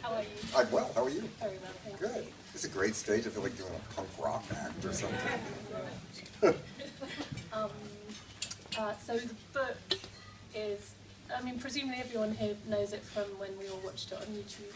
How are you? I'm well. How are you? Very well, thank Good. you. It's a great stage. I feel like doing a punk rock act or something. So the book is, I mean, presumably everyone here knows it from when we all watched it on YouTube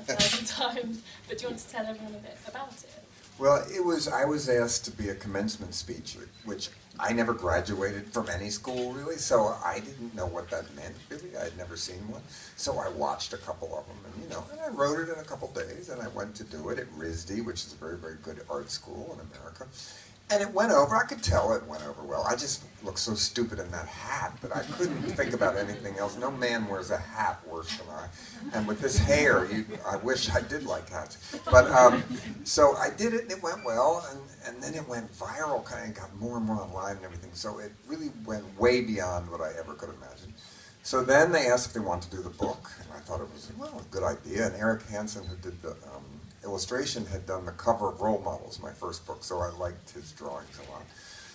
1,000 times, but do you want to tell everyone a bit about it? Well, I was asked to be a commencement speech, which I never graduated from any school, really, so I didn't know what that meant, really. I had never seen one. So I watched a couple of them, and I wrote it in a couple days, and I went to do it at RISD, which is a very, very good art school in America. And it went over. I could tell it went over well. I just looked so stupid in that hat that I couldn't think about anything else. No man wears a hat worse than I. And with this hair, I wish I did like hats. But so I did it, and it went well, and then it went viral, kind of got more and more online and everything. So it really went way beyond what I ever could imagine. So then they asked if they wanted to do the book, and I thought it was, well, a good idea. And Eric Hansen, who did the illustration, had done the cover of Role Models, my first book, so I liked his drawings a lot.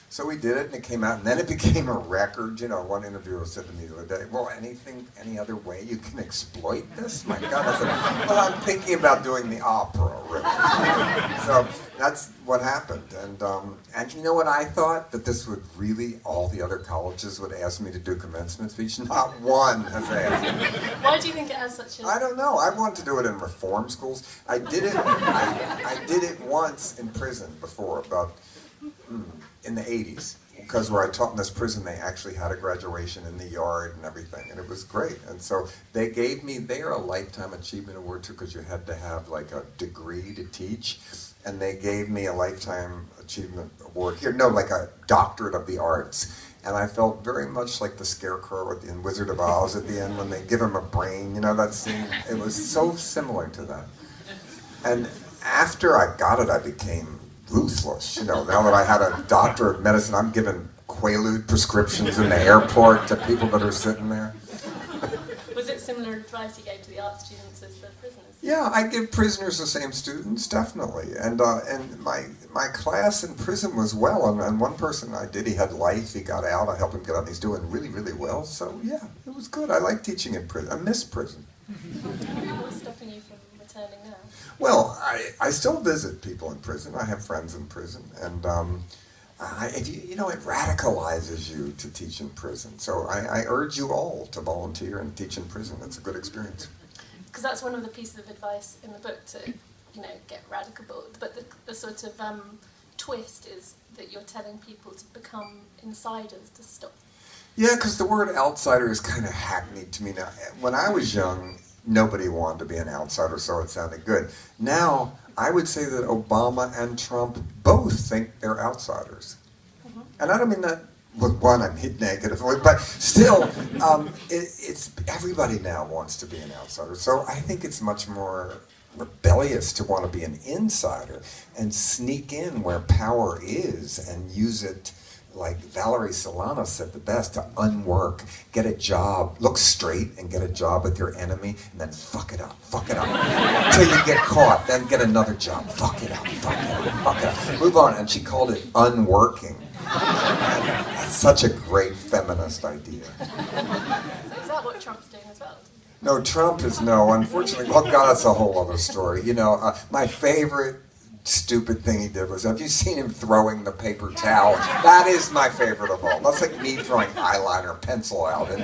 So we did it, and it came out, and then it became a record. One interviewer said to me the other day, well, any other way you can exploit this? My God, I said, well, I'm thinking about doing the opera, really. So that's what happened, and you know what I thought? That this would really, all the other colleges would ask me to do commencement speech. Not one has asked. Why do you think it has such a... I don't know. I wanted to do it in reform schools. I did it. I did it once in prison before, about in the 80s, because where I taught in this prison, they actually had a graduation in the yard and everything, and it was great. And so they gave me there a Lifetime Achievement Award too, because you had to have like a degree to teach, and they gave me a Lifetime Achievement Award here, no, like a Doctorate of the Arts. And I felt very much like the Scarecrow in Wizard of Oz at the end when they give him a brain, that scene. It was so similar to that. And after I got it, I became ruthless. Now that I had a doctorate of medicine, I'm giving Quaalude prescriptions in the airport to people that are sitting there. Was it similar advice you gave to the art students as the prisoners? Yeah, I give prisoners the same students, definitely. And my class in prison was well, and one person I did, he had life, he got out, I helped him get out, and he's doing really, really well. So yeah, it was good. I like teaching in prison. I miss prison. What's stopping you from returning now? Well, I still visit people in prison. I have friends in prison, and it radicalizes you to teach in prison. So I urge you all to volunteer and teach in prison. It's a good experience. Because that's one of the pieces of advice in the book to, get radical. But the sort of twist is that you're telling people to become insiders, to stop. Yeah, because the word outsider is kind of hackneyed to me now. When I was young, nobody wanted to be an outsider, so it sounded good. Now, I would say that Obama and Trump both think they're outsiders. Mm-hmm. And I don't mean that with one, I mean negatively, but still, it's everybody now wants to be an outsider. So I think it's much more rebellious to want to be an insider and sneak in where power is and use it, like Valerie Solana said the best, to unwork, get a job, look straight and get a job with your enemy, and then fuck it up, until you get caught, then get another job, fuck it up, move on. And she called it unworking. That's such a great feminist idea. So is that what Trump's doing as well? No, Trump is no, unfortunately. Well, God, that's a whole other story. My favorite stupid thing he did was, have you seen him throwing the paper towel? That is my favorite of all. That's like me throwing eyeliner pencil out. And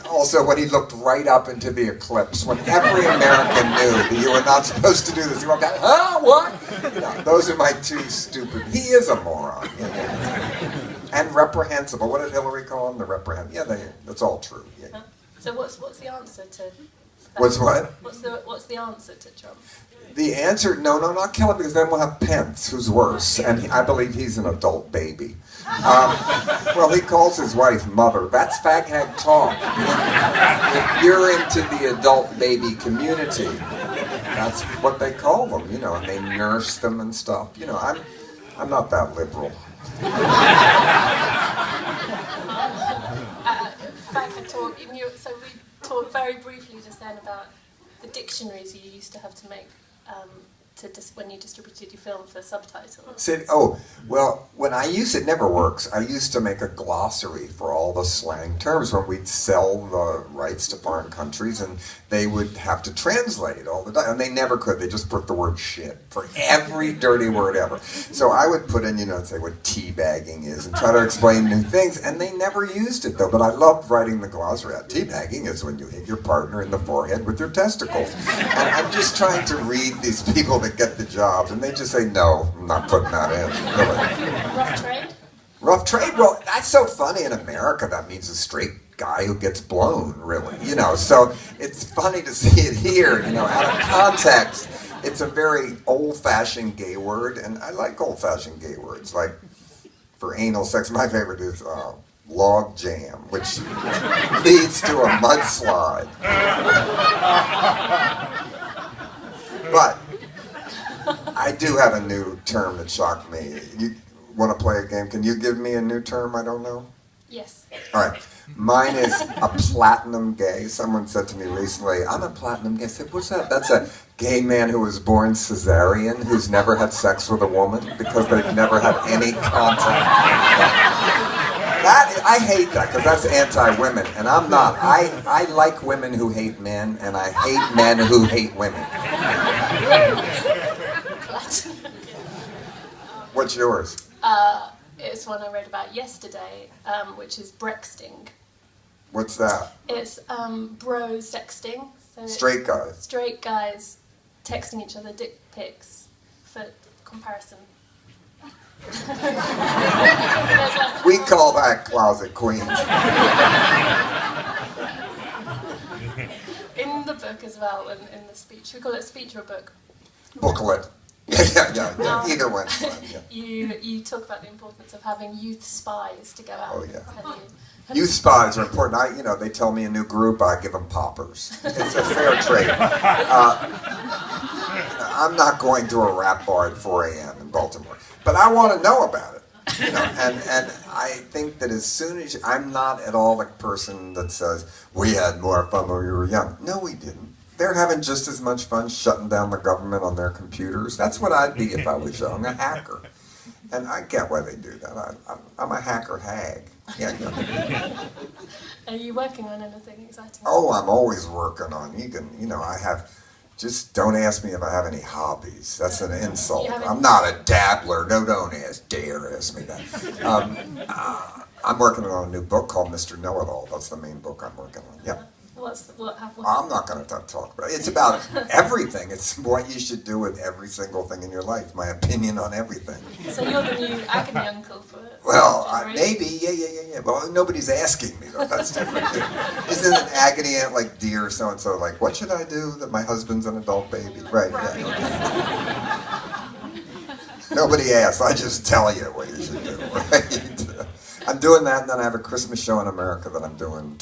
also when he looked right up into the eclipse, when every American knew that you were not supposed to do this. He walked out, huh, what? Those are my two stupid. He is a moron. And reprehensible. What did Hillary call him? The reprehensible. Yeah, that's all true. Yeah. Huh? So what's the answer to that? What's what? What's the answer to Trump? The answer, no, not kill him, because then we'll have Pence, who's worse, and I believe he's an adult baby. Well, he calls his wife mother. That's fag hag talk. If you're into the adult baby community, that's what they call them, and they nurse them and stuff. I'm not that liberal. Fag hag talk, so we talked very briefly just then about the dictionaries you used to have to make when you distributed your film for subtitles? Well, when I use it never works. I used to make a glossary for all the slang terms when we'd sell the rights to foreign countries, and they would have to translate all the time, and they never could. They just put the word shit for every dirty word ever. So I would put in, say what teabagging is and try to explain new things, and they never used it though. But I loved writing the glossary out. Teabagging is when you hit your partner in the forehead with your testicles. And I'm just trying to read these people that get the jobs, and they just say, no, I'm not putting that in. Really. Rough trade? Rough trade? Well, that's so funny. In America, that means a straight guy who gets blown, really. So it's funny to see it here, out of context. It's a very old-fashioned gay word, and I like old-fashioned gay words. Like, for anal sex, my favorite is log jam, which leads to a mudslide. But I do have a new term that shocked me. You want to play a game? Can you give me a new term I don't know? Yes. All right. Mine is a platinum gay. Someone said to me recently, I'm a platinum gay. I said, what's that? That's a gay man who was born cesarean, who's never had sex with a woman because they've never had any contact. I hate that because that's anti-women, and I'm not. I like women who hate men, and I hate men who hate women. What's yours? It's one I read about yesterday, which is brexting. What's that? It's bro sexting. So straight guys. Straight guys texting each other dick pics for comparison. We call that closet queens. In the book as well, and in the speech, we call it a speech or a book? Booklet. Yeah. Either one. Yeah. You talk about the importance of having youth spies to go out. Oh yeah. Youth spies are important. They tell me a new group, I give them poppers. It's a fair trade. I'm not going to a rap bar at 4 a.m. in Baltimore, but I want to know about it. And I think that as soon as I'm not at all the person that says we had more fun when we were young. No, we didn't. They're having just as much fun shutting down the government on their computers. That's what I'd be if I was young, a hacker. And I get why they do that. I'm a hacker hag. Yeah. Are you working on anything exciting? Oh, I'm always working on. I have. Just don't ask me if I have any hobbies. That's an insult. I'm not a dabbler. No, don't dare ask me that. I'm working on a new book called Mr. Know-It-All. That's the main book I'm working on. Yeah. I'm not going to talk about it. It's about everything. It's what you should do with every single thing in your life. My opinion on everything. So you're the new agony uncle for it? Well, maybe. Yeah. Well, nobody's asking me, though. That's different. Isn't an agony aunt like dear so-and-so? Like, what should I do that my husband's an adult baby? Right. Yeah. Nobody asks. I just tell you what you should do, right? I'm doing that, and then I have a Christmas show in America that I'm doing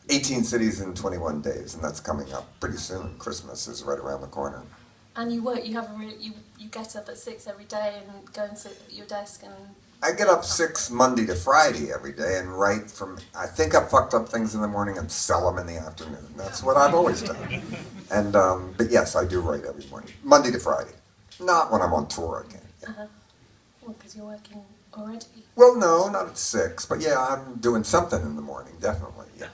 18 cities in 21 days, and that's coming up pretty soon. Christmas is right around the corner. And you work, you get up at 6 every day and go and sit at your desk and... I get up 6 Monday to Friday every day and write from... I think I've fucked up things in the morning and sell them in the afternoon. That's what I've always done. And, but yes, I do write every morning. Monday to Friday. Not when I'm on tour again. Yeah. Well, because you're working already. Well, no, not at 6. But yeah, I'm doing something in the morning, definitely, yeah.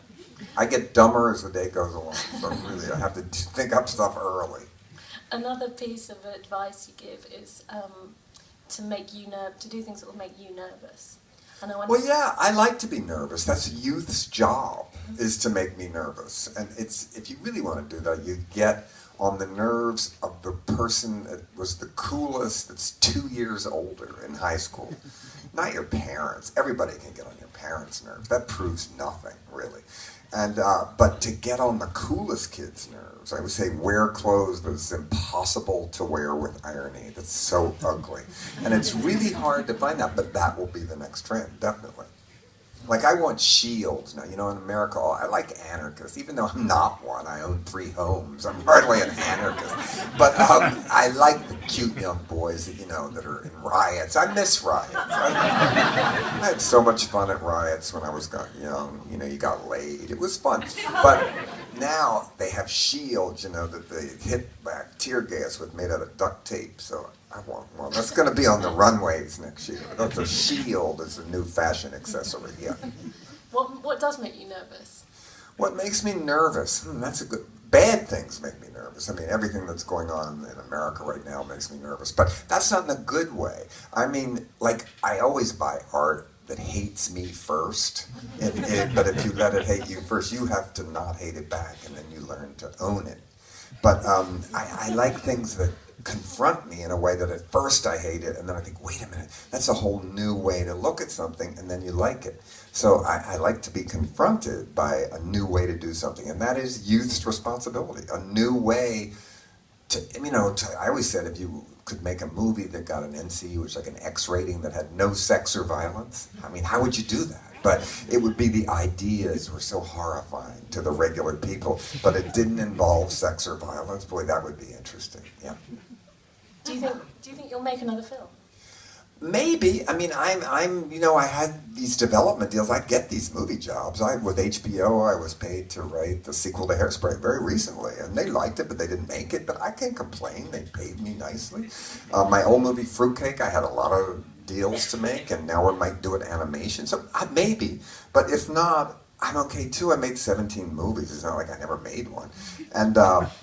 I get dumber as the day goes along, so really I have to think up stuff early. Another piece of advice you give is to do things that will make you nervous. And well, yeah, I like to be nervous. That's youth's job, is to make me nervous. And if you really want to do that, you get on the nerves of the person that was the coolest, that's 2 years older in high school. Not your parents. Everybody can get on your parents' nerves. That proves nothing, really. And but to get on the coolest kid's nerves, I would say wear clothes that's impossible to wear with irony. That's so ugly. And it's really hard to find that, but that will be the next trend, definitely. Like, I want shields. Now, in America, I like anarchists. Even though I'm not one, I own 3 homes. I'm hardly an anarchist. But I like the cute young boys that are in riots. I miss riots. I had so much fun at riots when I was young. You got laid. It was fun. But now they have shields, you know, that they hit back tear gas with made out of duct tape. So I want one. That's going to be on the runways next year. That's a shield is a new fashion accessory. Yeah. What does make you nervous? What makes me nervous? That's a good. Bad things make me nervous. I mean, everything that's going on in America right now makes me nervous. But that's not in a good way. I mean, like, I always buy art that hates me first. But if you let it hate you first, you have to not hate it back, and then you learn to own it. But I like things that confront me in a way that at first I hate it, and then I think, wait a minute, that's a whole new way to look at something, and then you like it. So I like to be confronted by a new way to do something, and that is youth's responsibility. A new way to, you know, I always said if you could make a movie that got an NC, which is like an X rating that had no sex or violence, I mean, how would you do that? But it would be the ideas were so horrifying to the regular people, but it didn't involve sex or violence. Boy, that would be interesting, yeah. Do you think you'll make another film? Maybe. I mean, I'm. You know, I had these development deals. I get these movie jobs. With HBO, I was paid to write the sequel to Hairspray very recently, and they liked it, but they didn't make it. But I can't complain. They paid me nicely. My old movie Fruitcake, I had a lot of deals to make, and now we might do it animation. So maybe. But if not, I'm okay too. I made 17 movies. It's not like I never made one. And,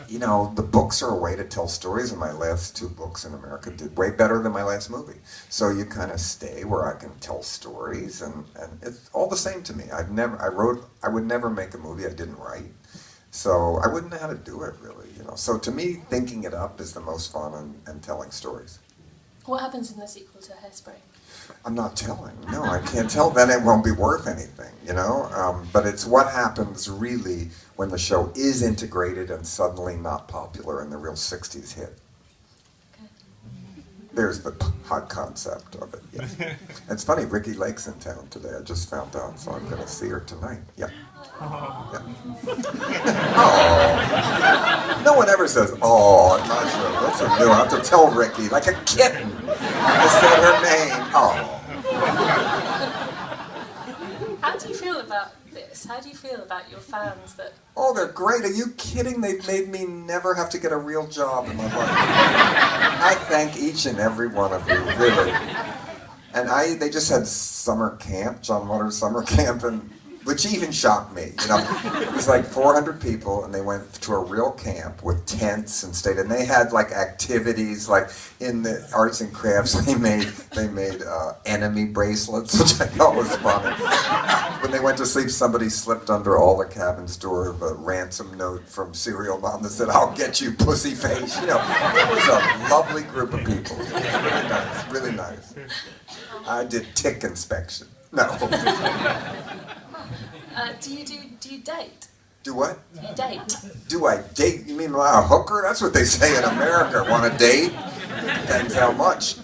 you know, the books are a way to tell stories, and my last 2 books in America did way better than my last movie. So you kind of stay where I can tell stories, and it's all the same to me. I would never make a movie I didn't write. So I wouldn't know how to do it, really, you know. So to me, thinking it up is the most fun and telling stories. What happens in the sequel to Hairspray? I'm not telling. No, I can't tell. Then it won't be worth anything, you know? But it's what happens really when the show is integrated and suddenly not popular and the real 60s hit. There's the hot concept of it, yes. It's funny, Ricki Lake's in town today. I just found out, so I'm going to see her tonight. Yeah. Yeah. Oh. No one ever says, oh, I'm not sure. That's a new. I have to tell Ricki, like a kitten. I said her name. Oh. How do you feel about this? How do you feel about your fans that... Oh, they're great. Are you kidding? They've made me never have to get a real job in my life. I thank each and every one of you, really. And they just had summer camp, John Waters' summer camp, and which even shocked me. You know, it was like 400 people, and they went to a real camp with tents and stayed. And they had like activities, like in the arts and crafts. They made enemy bracelets, which I thought was funny. When they went to sleep, somebody slipped under all the cabin's door of a ransom note from Serial Mom that said, "I'll get you, pussy face." You know, it was a lovely group of people. Really nice, really nice. I did tick inspection. No. Do you date? Do what? Do you date? Do I date? You mean a hooker? That's what they say in America. Want to date? Depends how much.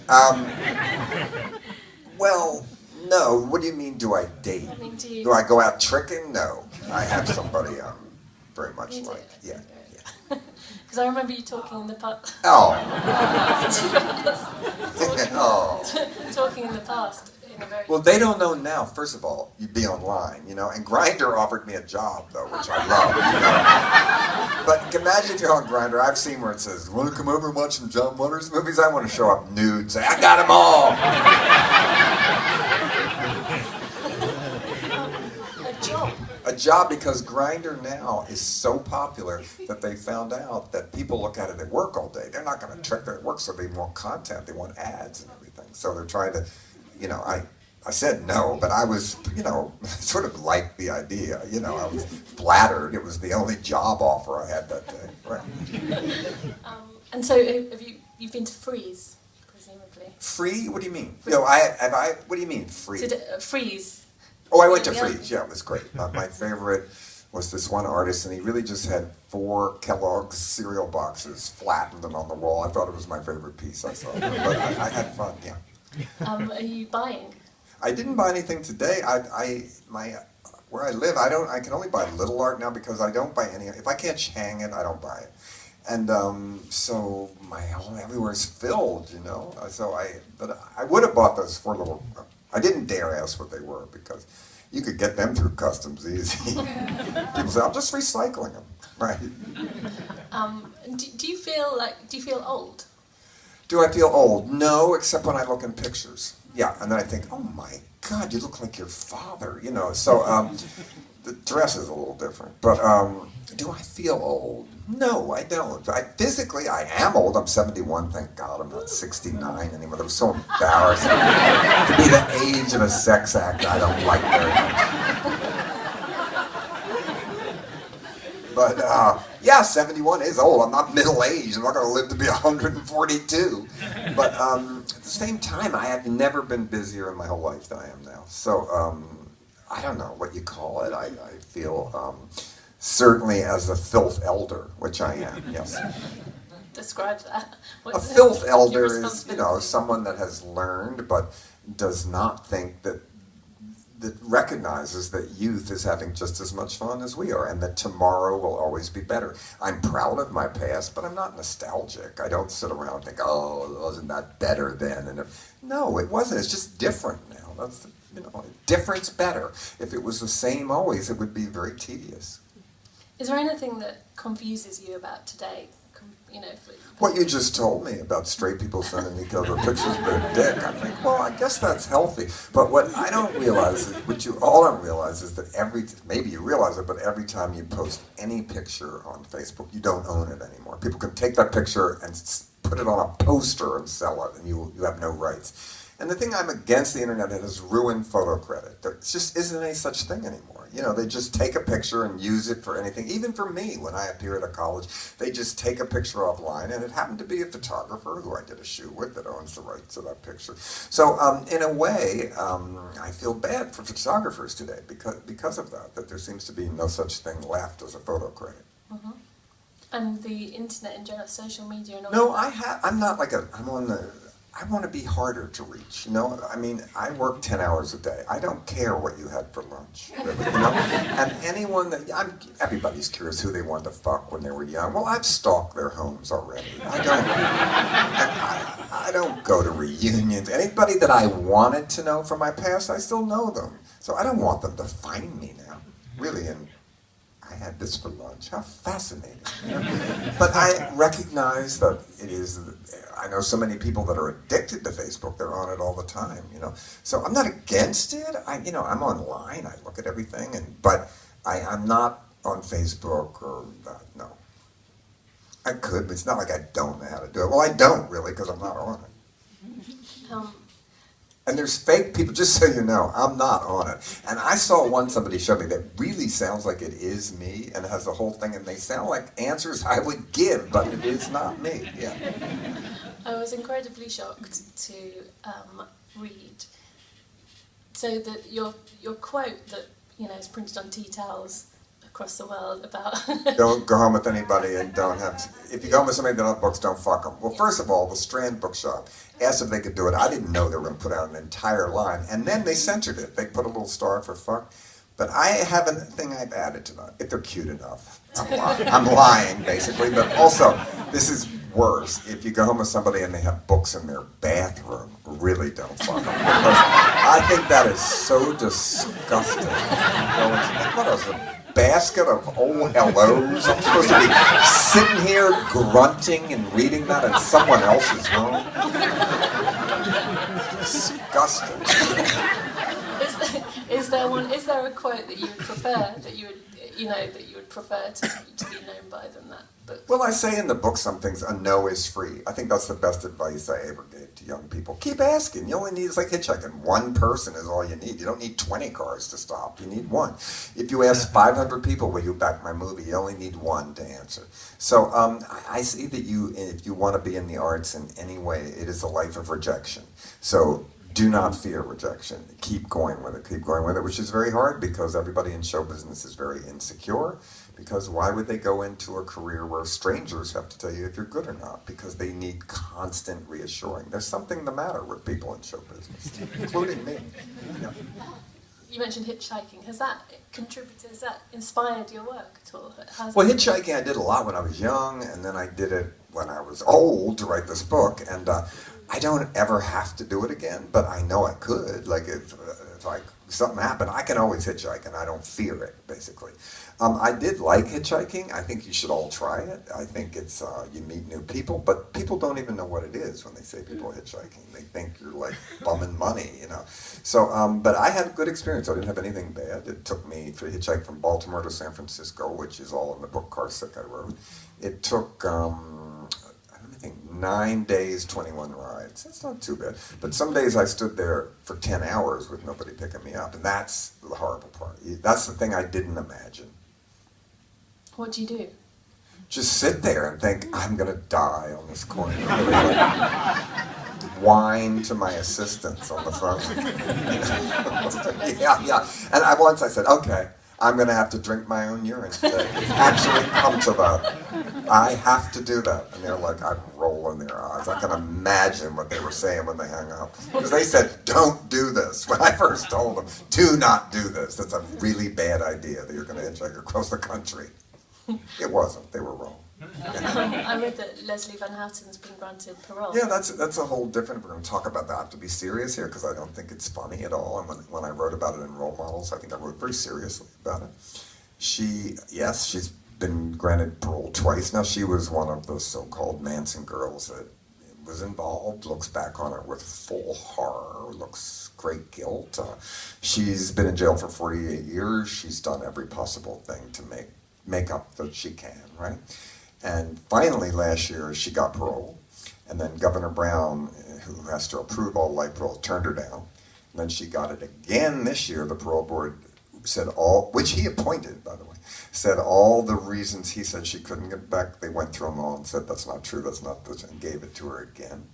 Well, no. What do you mean, do I date? I mean, do I go out tricking? No. I have somebody I'm very much you like. Do. Yeah. Because I remember you talking in the past. Oh. Oh. Talking in the past. Well, they don't know now. First of all, you'd be online, you know. And Grindr offered me a job, though, which I love. You know? But imagine if you're on Grindr. I've seen where it says, "Want to come over and watch some John Waters movies?" I want to show up nude, say, "I got them all." A job, because Grindr now is so popular that they found out that people look at it at work all day. They're not going to trick their work, so they want content. They want ads and everything. So they're trying to. You know, I said no, but I was, you know, sort of liked the idea. You know, I was flattered. It was the only job offer I had that day. Right. And so, you've been to Freeze, presumably? Free? What do you mean? No, what do you mean, free? Freeze. Oh, I went to Freeze. Yeah, it was great. My favorite was this one artist, and he really just had 4 Kellogg's cereal boxes, flattened them on the wall. I thought it was my favorite piece I saw. But I had fun, yeah. Are you buying? I didn't buy anything today. Where I live, I can only buy little art now because I don't buy any. If I can't hang it, I don't buy it. And so my home everywhere is filled, you know. But I would have bought those 4 little. I didn't dare ask what they were because you could get them through customs easy. People say, "I'm just recycling them." Right. Do you feel old? Do I feel old? No, except when I look in pictures. Yeah, and then I think, oh my God, you look like your father, you know. So the dress is a little different. But do I feel old? No, I don't. Physically, I am old. I'm 71, thank God. I'm not 69 anymore. That was so embarrassing. To be the age of a sex act, I don't like very much. But yeah, 71 is old. I'm not middle-aged. I'm not going to live to be 142. But at the same time, I have never been busier in my whole life than I am now. So I don't know what you call it. I feel certainly as a filth elder, which I am, yes. Describe that. A filth elder is, you know, someone that has learned but does not think that recognizes that youth is having just as much fun as we are and that tomorrow will always be better. I'm proud of my past, but I'm not nostalgic. I don't sit around and think, oh, wasn't that better then? And no, it wasn't. It's just different now. That's, you know, different's better. If it was the same always, it would be very tedious. Is there anything that confuses you about today? You know, what you just told me about straight people sending each other pictures of their dick, I think, well, I guess that's healthy. But what I don't realize, what you all don't realize is that maybe you realize it, but every time you post any picture on Facebook, you don't own it anymore. People can take that picture and put it on a poster and sell it, and you have no rights. And the thing I'm against the internet, it has ruined photo credit. There just isn't any such thing anymore. You know, they just take a picture and use it for anything. Even for me, when I appear at a college, they just take a picture offline, and it happened to be a photographer who I did a shoot with that owns the rights to that picture. So in a way, I feel bad for photographers today because of that there seems to be no such thing left as a photo credit. Mm-hmm. And the internet in general, social media and all No, that. I'm not like I'm on the... I want to be harder to reach, you know? I mean, I work 10 hours a day. I don't care what you had for lunch, really, you know? And anyone that, everybody's curious who they wanted to fuck when they were young. Well, I've stalked their homes already. I don't go to reunions. Anybody that I wanted to know from my past, I still know them. So I don't want them to find me now, really, and I had this for lunch. How fascinating. You know? But I recognize that it is, I know so many people that are addicted to Facebook. They're on it all the time, you know. So I'm not against it. I'm online. I look at everything. But I'm not on Facebook or no. I could, but it's not like I don't know how to do it. Well, I don't really because I'm not on it. And there's fake people, just so you know, I'm not on it. And I saw one somebody showed me that really sounds like it is me and has the whole thing, and they sound like answers I would give, but it is not me, yeah. I was incredibly shocked to read. So that your quote that, you know, is printed on tea towels across the world about... Don't go home with anybody and don't have... If you go home with somebody that don't have books, don't fuck them. Well, first of all, the Strand bookshop asked if they could do it. I didn't know they were going to put out an entire line. And then they censored it. They put a little star for fuck. But I have a thing I've added to that, if they're cute enough. I'm lying, basically. But also, this is worse. If you go home with somebody and they have books in their bathroom, really don't fuck them. Because I think that is so disgusting. What is it? Basket of old hellos. I'm supposed to be sitting here grunting and reading that in someone else's room. Disgusting. Is there a quote that you would prefer that you would prefer to be known by than that book? Well, I say in the book some things. A no is free. I think that's the best advice I ever gave to young people. Keep asking. You only need, it's like hitchhiking. One person is all you need. You don't need 20 cars to stop. You need one. If you ask 500 people, will you back my movie? You only need one to answer. So I see that if you want to be in the arts in any way, it is a life of rejection. So do not fear rejection. Keep going with it. Keep going with it, which is very hard because everybody in show business is very insecure. Because why would they go into a career where strangers have to tell you if you're good or not? Because they need constant reassuring. There's something the matter with people in show business, including me. Yeah. You mentioned hitchhiking. Has that contributed? Has that inspired your work at all? Well, hitchhiking I did a lot when I was young, and then I did it when I was old to write this book. And I don't ever have to do it again, but I know I could. Like if if something happened, I can always hitchhike, and I don't fear it, basically. I did like hitchhiking. I think you should all try it. I think it's, you meet new people, but people don't even know what it is when they say people are hitchhiking. They think you're like bumming money, you know. So, but I had a good experience. I didn't have anything bad. It took me for a hitchhike from Baltimore to San Francisco, which is all in the book Car Sick I wrote. It took, I think 9 days, 21 rides. That's not too bad. But some days I stood there for 10 hours with nobody picking me up, and that's the horrible part. That's the thing I didn't imagine. What do you do? Just sit there and think, I'm going to die on this corner. Whine to my assistants on the phone. yeah. And once I said, okay, I'm going to have to drink my own urine today. It's actually come to that. I have to do that. And they're like, I'm rolling their eyes. I can imagine what they were saying when they hung up. Because they said, don't do this. When I first told them, do not do this. That's a really bad idea that you're going to hitchhike across the country. It wasn't. They were wrong. I read that Leslie Van Houten's been granted parole. Yeah, that's a whole different. We're going to talk about that. I have to be serious here because I don't think it's funny at all. And when I wrote about it in Role Models, I think I wrote very seriously about it. She's been granted parole twice. Now, she was one of the so-called Manson girls that was involved, looks back on it with full horror, looks great guilt. She's been in jail for 48 years. She's done every possible thing to make up that she can, right? And finally, last year, she got parole. And then Governor Brown, who has to approve all life parole, turned her down. And then she got it again this year. The parole board said which he appointed, by the way, said all the reasons he said she couldn't get back. They went through them all and said, that's not true, that's not this, and gave it to her again.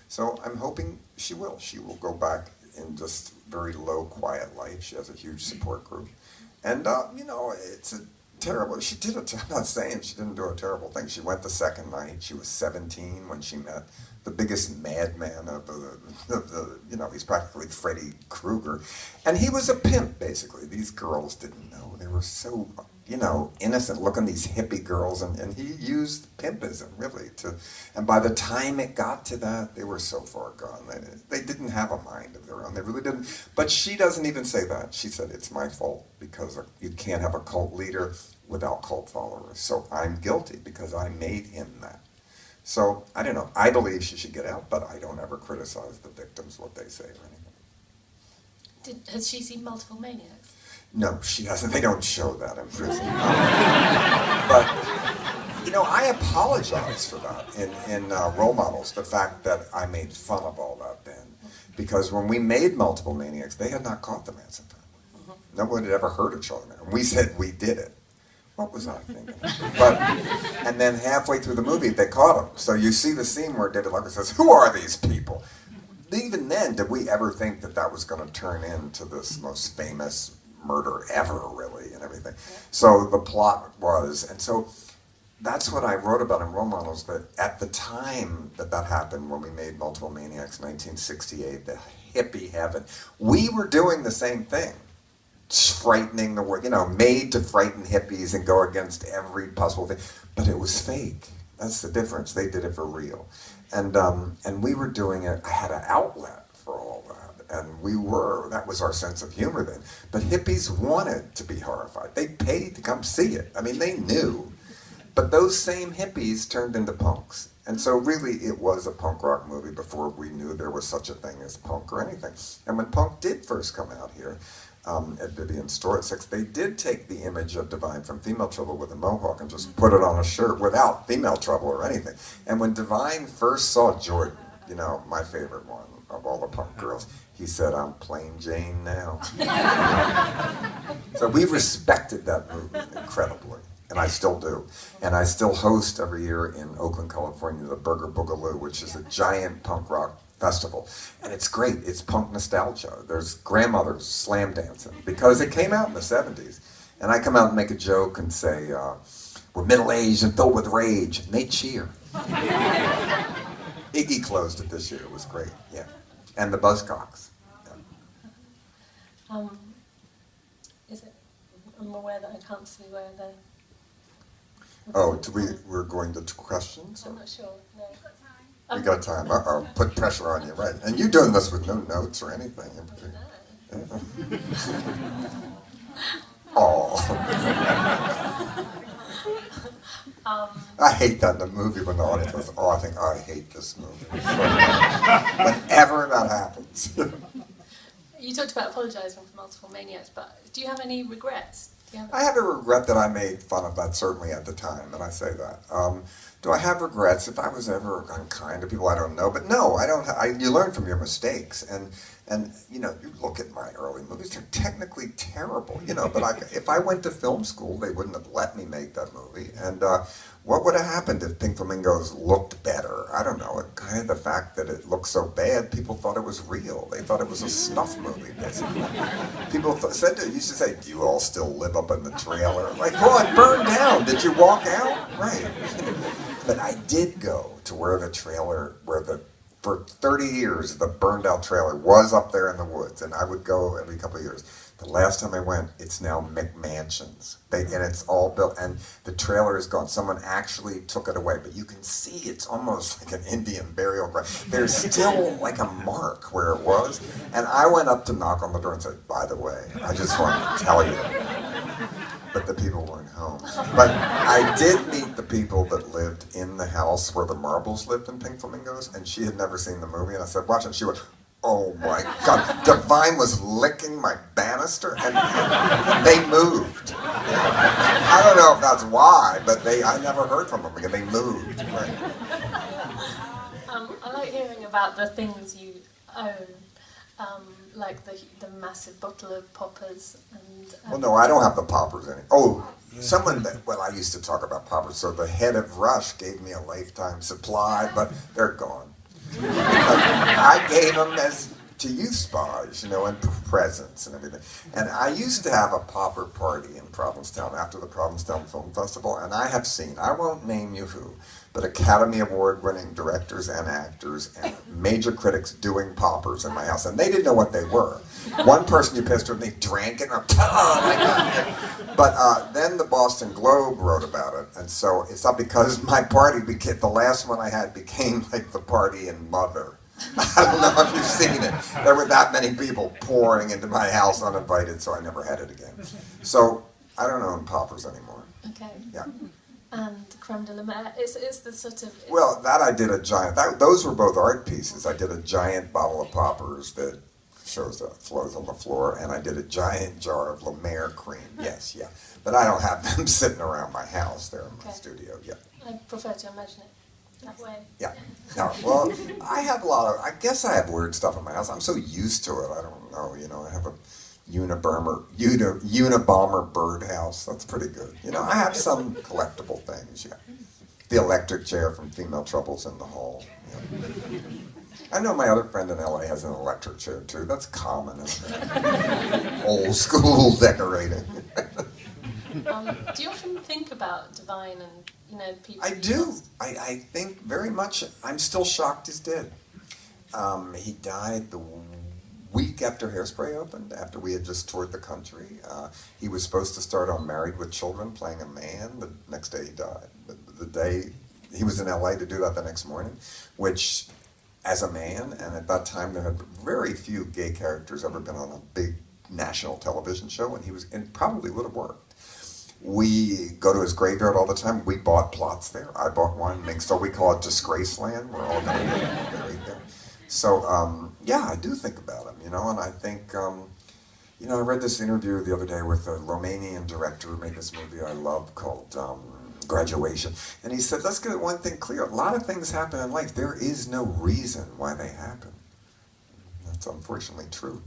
So I'm hoping she will. She will go back in just very low, quiet life. She has a huge support group. And, it's a terrible. I'm not saying she didn't do a terrible thing. She went the second night. She was 17 when she met the biggest madman of the he's practically Freddy Krueger. And he was a pimp, basically. These girls didn't know. They were so, innocent looking, these hippie girls. And he used pimpism, really, and by the time it got to that, they were so far gone. They didn't have a mind of their own. They really didn't. But she doesn't even say that. She said, it's my fault because you can't have a cult leader without cult followers. So I'm guilty because I made him that. So, I don't know. I believe she should get out, but I don't ever criticize the victims, what they say or anything. Has she seen multiple Maniacs? No, she hasn't. They don't show that in prison. But, I apologize for that in Role Models, the fact that I made fun of all that then. Because when we made Multiple Maniacs, they had not caught the Manson family. Nobody had ever heard of Charlie Manson. We said we did it. What was I thinking? And then halfway through the movie, they caught him. So you see the scene where David Lucker says, who are these people? Even then, did we ever think that was going to turn into this most famous murder ever, really, and everything? So the plot was, and so that's what I wrote about in Role Models, that at the time that happened, when we made Multiple Maniacs, 1968, the hippie heaven, we were doing the same thing. Frightening the world, made to frighten hippies and go against every possible thing. But it was fake. That's the difference. They did it for real. And we were doing it, I had an outlet for all that. And that was our sense of humor then. But hippies wanted to be horrified. They paid to come see it. I mean, they knew. But those same hippies turned into punks. And so really it was a punk rock movie before we knew there was such a thing as punk or anything. And when punk did first come out here, at Vivian's store at 6, they did take the image of Divine from Female Trouble with a mohawk and just put it on a shirt without female trouble or anything. And when Divine first saw Jordan, my favorite one of all the punk girls, he said, I'm plain Jane now. So we respected that movement incredibly, and I still do. And I still host every year in Oakland, California, the Burger Boogaloo, which is a giant punk rock festival. And it's great. It's punk nostalgia. There's grandmothers slam dancing because it came out in the 70s. And I come out and make a joke and say, we're middle-aged and filled with rage. And they cheer. Iggy closed it this year. It was great. Yeah. And the Buzzcocks. Yeah. I'm aware that I can't see where the... Oh, we're going to questions? I'm not sure. No. We got time. Uh-oh, put pressure on you, right? And you're doing this with no notes or anything in particular. Oh. I hate that in the movie when the audience goes, oh, I hate this movie. Whenever that happens. You talked about apologising for multiple Maniacs, but do you have any regrets? I have a regret that I made fun of that, certainly at the time, and I say that. Do I have regrets? If I was ever unkind to people, I don't know. But no, I don't. You learn from your mistakes, and you know, you look at my early movies; they're technically terrible, you know. But if I went to film school, they wouldn't have let me make that movie. And what would have happened if Pink Flamingos looked better? I don't know. It kind of the fact that it looked so bad, people thought it was real. They thought it was a snuff movie, basically. People used to say, "Do you all still live up in the trailer?" Like, oh, it burned down. Did you walk out? Right. But I did go to where the trailer, for 30 years, the burned out trailer was up there in the woods, and I would go every couple of years. The last time I went, it's now McMansions, and it's all built, and the trailer is gone. Someone actually took it away, but you can see it's almost like an Indian burial ground. There's still like a mark where it was, and I went up to knock on the door and said, by the way, I just wanted to tell you. But the people weren't home. But I did meet the people that lived in the house where the Marbles lived in Pink Flamingos, and she had never seen the movie, and I said, watch it. She went, oh my God. Divine was licking my banister, and they moved. I don't know if that's why, but I never heard from them because they moved. Right. I like hearing about the things you own. Like the massive bottle of poppers and... well, no, I don't have the poppers in it. Oh, well, I used to talk about poppers, so the head of Rush gave me a lifetime supply, but they're gone. I gave them to youth spas, you know, and presents and everything. And I used to have a popper party in Provincetown after the Provincetown Film Festival, and I have seen, I won't name you who, but Academy Award winning directors and actors and major critics doing poppers in my house, and they didn't know what they were. One person you pissed with me drank it, and oh my God. But then the Boston Globe wrote about it, and so it's not because my party, the last one I had became like the party in Mother. I don't know if you've seen it. There were that many people pouring into my house uninvited, so I never had it again. So I don't own poppers anymore. Okay. Yeah. And creme de la mer, it's the sort of... Well, that I did a giant... those were both art pieces. I did a giant bottle of poppers that flows on the floor, and I did a giant jar of La Mer cream. Yes, yeah. But I don't have them sitting around my house. They're in my studio, yeah. I prefer to imagine it that way. Yeah. No, well, I have I guess I have weird stuff in my house. I'm so used to it, I don't know, you know, I have a Unabomber birdhouse. That's pretty good. You know, I have some collectible things, yeah. The electric chair from Female Troubles in the Hall. Yeah. I know my other friend in LA has an electric chair too. That's common, isn't it? Old school decorating. Do you often think about Divine and, you know, people? I do. I think very much. I'm still shocked he's dead. He died the week after Hairspray opened, after we had just toured the country. He was supposed to start on Married with Children, playing a man. The next day he died. The day he was in LA to do that the next morning, which, as a man, and at that time there had very few gay characters ever been on a big national television show, and probably would have worked. We go to his graveyard all the time. We bought plots there. I bought one. We call it Disgraceland. We're all going to get buried there. So, yeah, I do think about him, you know, and I think, you know, I read this interview the other day with a Romanian director who made this movie I love called Graduation, and he said, let's get one thing clear. A lot of things happen in life. There is no reason why they happen. That's unfortunately true.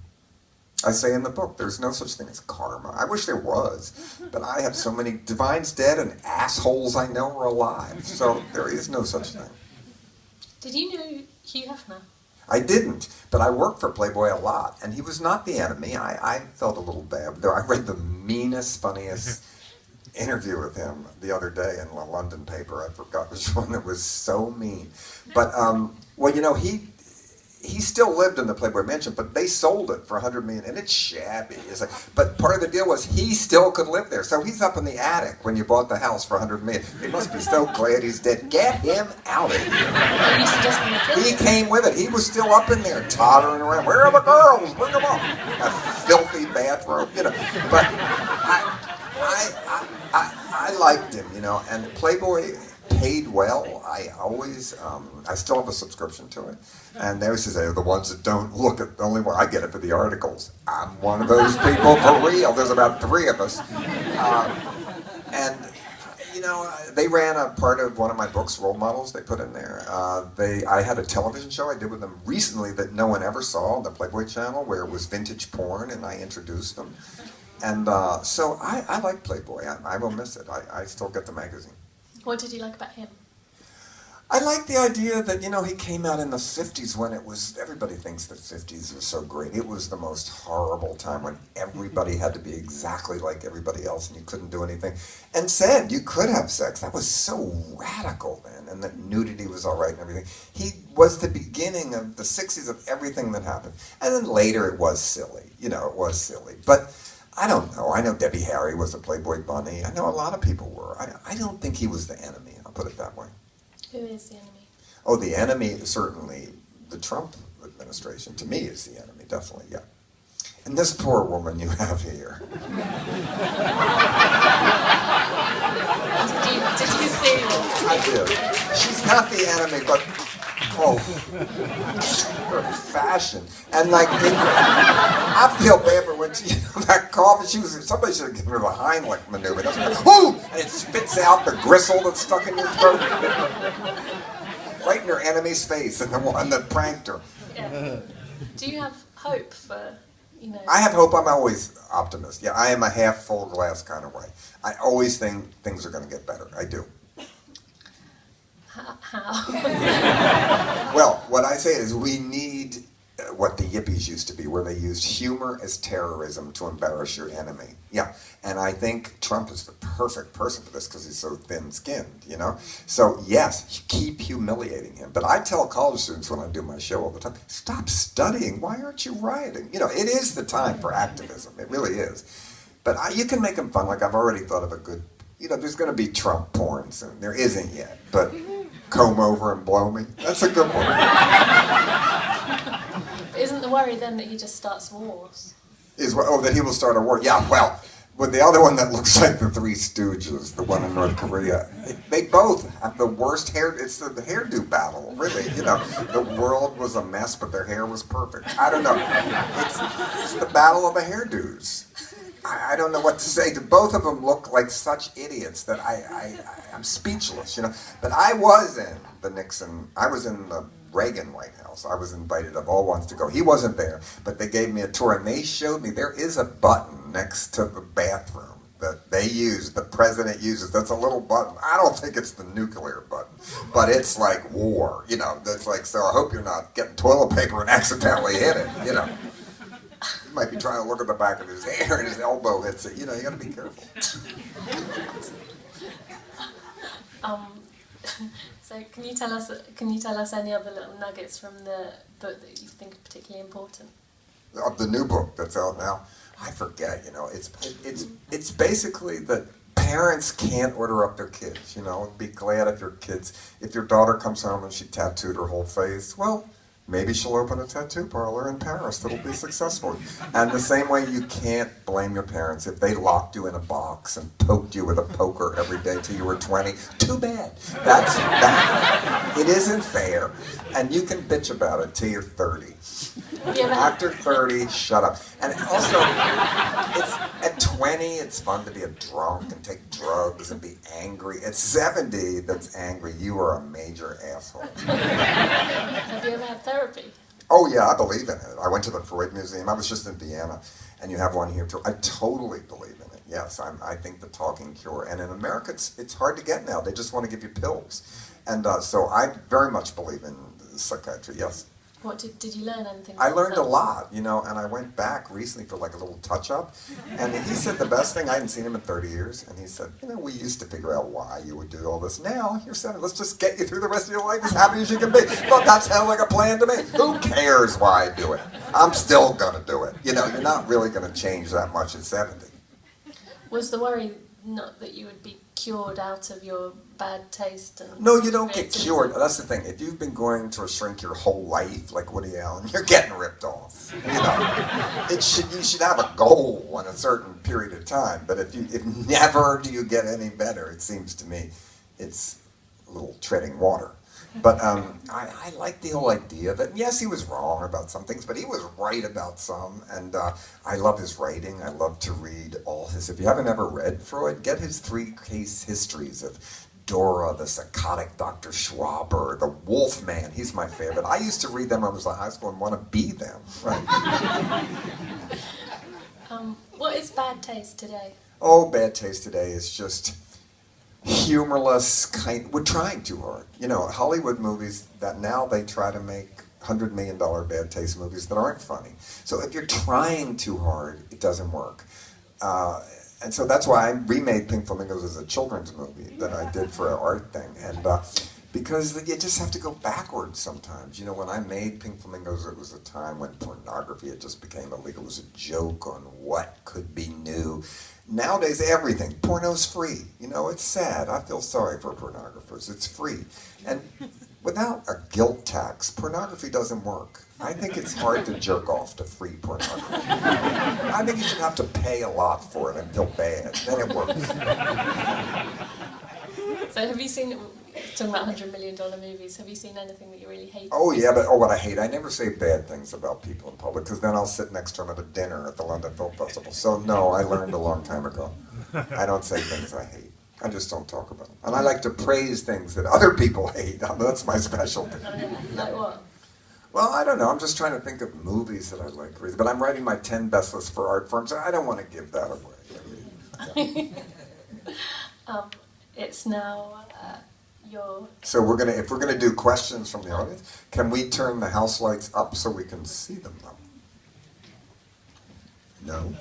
I say in the book, there's no such thing as karma. I wish there was, but I have so many Divine's dead and assholes I know are alive, so there is no such thing. Did you know Hugh Hefner? I didn't, but I worked for Playboy a lot, and he was not the enemy. I felt a little bad. I read the meanest, funniest interview with him the other day in a London paper. I forgot which one. It was so mean. But, well, you know, he he still lived in the Playboy Mansion, but they sold it for $100 million, and it's shabby. It's like, but part of the deal was he still could live there, so he's up in the attic when you bought the house for $100 million. They must be so glad he's dead. Get him out of here. He came with it. He was still up in there, tottering around. Where are the girls? Bring them up. A filthy bathrobe, you know. But I liked him, you know, and Playboy paid well. I always, I still have a subscription to it. And they always say, they're the ones that don't look at the only one. I get it for the articles. I'm one of those people for real. There's about 3 of us. And, you know, they ran a part of one of my books, Role Models, they put in there. I had a television show I did with them recently that no one ever saw on the Playboy channel, where it was vintage porn, and I introduced them. And so I like Playboy. I will miss it. I still get the magazine. What did you like about him? I like the idea that, you know, he came out in the 50s when it was, everybody thinks the 50s was so great. It was the most horrible time when everybody had to be exactly like everybody else and you couldn't do anything. And said you could have sex. That was so radical then, and that nudity was all right and everything. He was the beginning of the 60s of everything that happened. And then later it was silly. You know, it was silly. But I don't know. I know Debbie Harry was a Playboy bunny. I know a lot of people were. I don't think he was the enemy. I'll put it that way. Who is the enemy? Oh, the enemy, certainly the Trump administration, to me, is the enemy, definitely, yeah. And this poor woman you have here. Did you see this? I did. She's not the enemy, but, oh, her fashion. And like, I feel bad for when she, that cough, somebody should have given her the Heimlich maneuver. That's like, whoo! And it spits out the gristle that's stuck in your throat. Right in her enemy's face, and the one that pranked her. Yeah. Do you have hope for, you know? I have hope. I'm always optimist. Yeah, I am a half full glass kind of way. I always think things are going to get better. I do. How? Well, what I say is we need what the yippies used to be, where they used humor as terrorism to embarrass your enemy. Yeah, and I think Trump is the perfect person for this because he's so thin-skinned, you know? So, yes, keep humiliating him. But I tell college students when I do my show all the time, stop studying. Why aren't you rioting? You know, it is the time for activism. It really is. But you can make them fun. Like, I've already thought of a good, you know, there's going to be Trump porn soon. There isn't yet, but comb over and blow me. That's a good one. Isn't the worry then that he just starts wars? That he will start a war. Yeah, well, with the other one that looks like the Three Stooges, the one in North Korea, they both have the worst hair. It's the hairdo battle, really. You know, the world was a mess, but their hair was perfect. I don't know. It's the battle of the hairdos. I don't know what to say. Both of them look like such idiots that I'm speechless, you know. But I was in the Nixon, I was in the Reagan White House. I was invited of all ones to go. He wasn't there, but they gave me a tour, and they showed me there is a button next to the bathroom that they use, the president uses. That's a little button. I don't think it's the nuclear button, but it's like war, you know. That's like, so I hope you're not getting toilet paper and accidentally hit it, you know. He might be trying to look at the back of his hair and his elbow hits it. You know, you got to be careful. So can you tell us any other little nuggets from the book that you think are particularly important? Of the new book that's out now, I forget. You know, it's basically that parents can't order up their kids. You know, be glad if your daughter comes home and she tattooed her whole face. Well, maybe she'll open a tattoo parlor in Paris that'll be successful. And the same way you can't blame your parents if they locked you in a box and poked you with a poker every day till you were 20. Too bad. It isn't fair. And you can bitch about it till you're 30. After 30, shut up. And also, at 20, it's fun to be a drunk and take drugs and be angry. At 70, that's angry. You are a major asshole. Have you ever had therapy? Oh yeah, I believe in it. I went to the Freud Museum. I was just in Vienna, and you have one here too. I totally believe in it. Yes, I think the talking cure. And in America, it's hard to get now. They just want to give you pills. And so I very much believe in psychiatry, yes. What did you learn anything? I learned a lot, you know, and I went back recently for like a little touch-up, and he said the best thing, I hadn't seen him in 30 years, and he said, you know, we used to figure out why you would do all this. Now, you're saying, let's just get you through the rest of your life as happy as you can be. Well, that sounds like a plan to me. Who cares why I do it? I'm still going to do it. You know, you're not really going to change that much at 70. Was the worry not that you would be cured out of your bad taste? And no, you don't get cured. That's the thing. If you've been going to a shrink your whole life, like Woody Allen, you're getting ripped off. You know, you should have a goal in a certain period of time. But if never do you get any better, it seems to me, it's a little treading water. But I like the whole idea of it. And yes, he was wrong about some things, but he was right about some. And I love his writing. I love to read all his. If you haven't ever read Freud, get his 3 case histories of Dora, the psychotic Dr. Schwaber, the Wolf Man. He's my favorite. I used to read them when I was in high school and want to be them. Right. What is bad taste today? Oh, bad taste today is just humorless, we're trying too hard. You know, Hollywood movies that now they try to make $100 million bad taste movies that aren't funny. So if you're trying too hard, it doesn't work. And so that's why I remade Pink Flamingos as a children's movie that I did for an art thing. And because you just have to go backwards sometimes. You know, when I made Pink Flamingos, it was a time when pornography had just became illegal. It was a joke on what could be new. Nowadays, everything. Porno's free. You know, it's sad. I feel sorry for pornographers. It's free. And without a guilt tax, pornography doesn't work. I think it's hard to jerk off to free pornography. I think you should have to pay a lot for it and feel bad. Then it works. So have you seen, talking about $100 million movies, have you seen anything that you really hate? Oh yeah, but what I hate, I never say bad things about people in public, because then I'll sit next to them at a dinner at the London Film Festival. So no, I learned a long time ago. I don't say things I hate. I just don't talk about them. And I like to praise things that other people hate. That's my specialty. Like what? Well, I don't know. I'm just trying to think of movies that I like. But I'm writing my 10 best lists for art firms, and I don't want to give that away. Yeah. It's now your... So if we're gonna do questions from the audience, can we turn the house lights up so we can see them though? No.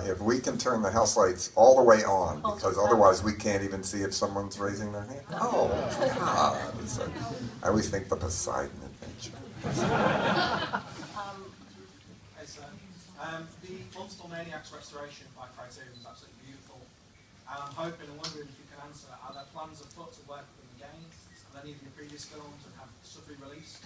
If we can turn the house lights all the way on, because otherwise we can't even see if someone's raising their hand. Oh, God. I always think the Poseidon Adventure. The Monster Maniacs restoration by Criterion was absolutely beautiful. I'm hoping and wondering if you can answer, are there plans afoot to work with them again? Have any of your previous films and have stuff re-released?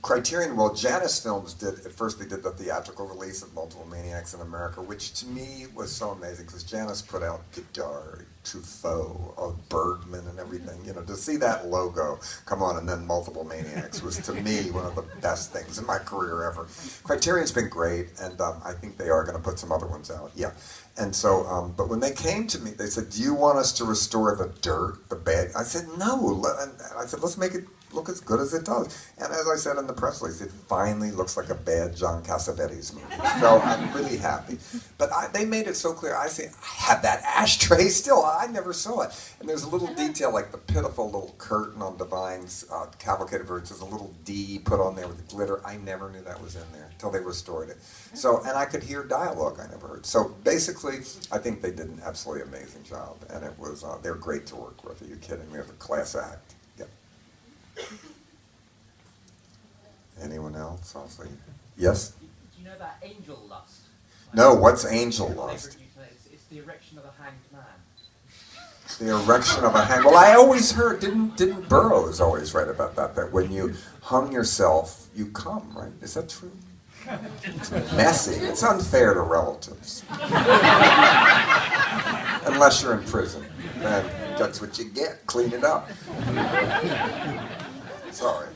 Criterion, well, Janus Films did, at first they did the theatrical release of Multiple Maniacs in America, which to me was so amazing, because Janus put out Godard, Truffaut, Bergman and everything. You know, to see that logo come on and then Multiple Maniacs was, to me, one of the best things in my career ever. Criterion's been great, and I think they are going to put some other ones out, yeah. And so, but when they came to me, they said, do you want us to restore the dirt, the bad? I said, no. And I said, let's make it look as good as it does. And as I said in the press release, it finally looks like a bad John Cassavetes movie. So I'm really happy. But they made it so clear. I say, I have that ashtray still. I never saw it. And there's a little detail, like the pitiful little curtain on Divine's Cavalcade of Birds. There's a little D put on there with glitter. I never knew that was in there until they restored it. So, and I could hear dialogue I never heard. So basically, I think they did an absolutely amazing job. And it was, they're great to work with. Are you kidding me? It was a class act. Yeah. Anyone else? I'll say yes. Do you know about angel lust? No, what's angel lust? It's the erection of a hanged man. The erection of a hang. Well, I always heard, didn't Burroughs always write about that? That when you hung yourself, you come, right? Is that true? It's messy. It's unfair to relatives. Unless you're in prison. Then that's what you get. Clean it up. Sorry.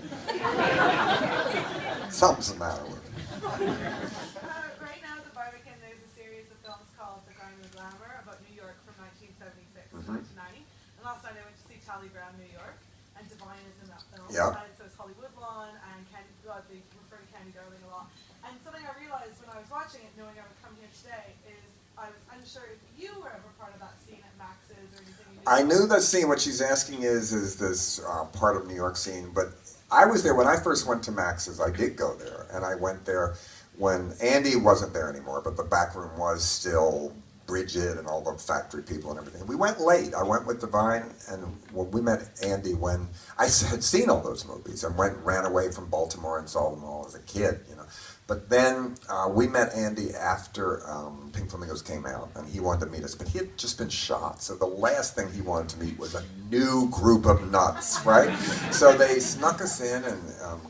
Something's the matter with it. Right now at the Barbican, there's a series of films called The Grime and Glamour about New York from 1976 to 1990. And last night I went to see Tally Brown, New York, and Divine is in that film. Yeah. And so it's Hollywood Lawn, and they refer to Candy Darling a lot. And something I realized when I was watching it, knowing I would come here today, is I was unsure if you were ever part of that scene at Max's or anything. I knew the scene. What she's asking is this part of New York scene, but I was there when I first went to Max's. I did go there, and I went there when Andy wasn't there anymore, but the back room was still Bridget and all the factory people and everything. We went late. I went with Divine, and when we met Andy when I had seen all those movies and ran away from Baltimore and saw them all as a kid, you know. But then we met Andy after Pink Flamingos came out, and he wanted to meet us. But he had just been shot, so the last thing he wanted to meet was a new group of nuts, right? So they snuck us in, and